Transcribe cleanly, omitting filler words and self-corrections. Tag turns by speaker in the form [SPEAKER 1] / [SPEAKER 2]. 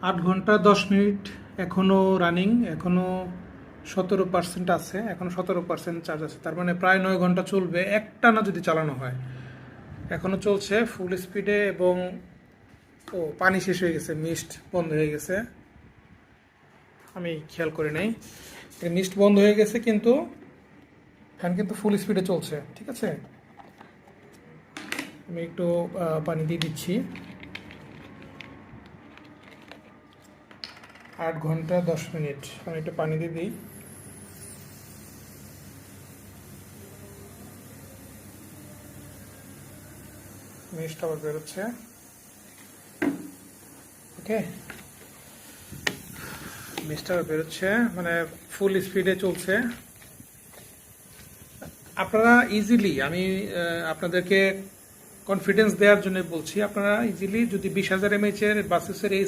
[SPEAKER 1] 8 ঘন্টা 10 মিনিট এখনও রানিং, এখনও 17% আছে, এখনও 17% চার্জ আছে, তার মানে প্রায় 9 ঘন্টা চলবে একটানা যদি চালানো হয়। এখনও চলছে ফুল স্পিডে এবং ও পানি শেষ হয়ে গেছে, মিস্ট বন্ধ হয়ে গেছে, আমি খেয়াল করি নাই। মিস্ট বন্ধ হয়ে গেছে কিন্তু ফ্যান কিন্তু ফুল স্পিডে চলছে, ঠিক আছে। আমি একটু পানি দিয়ে দিচ্ছি। 8 ঘন্টা 10 মিনিট, আমি একটু পানি দিয়ে দিই। মিস্ট আবার বেরোচ্ছে, ওকে। মিস্ট আবার বেরোচ্ছে, মানে ফুল স্পিডে চলছে। আপনারা ইজিলি, আমি আপনাদেরকে কনফিডেন্স দেওয়ার জন্য বলছি, আপনারা ইজিলি যদি 20,000 mAh এর বাসেসের এই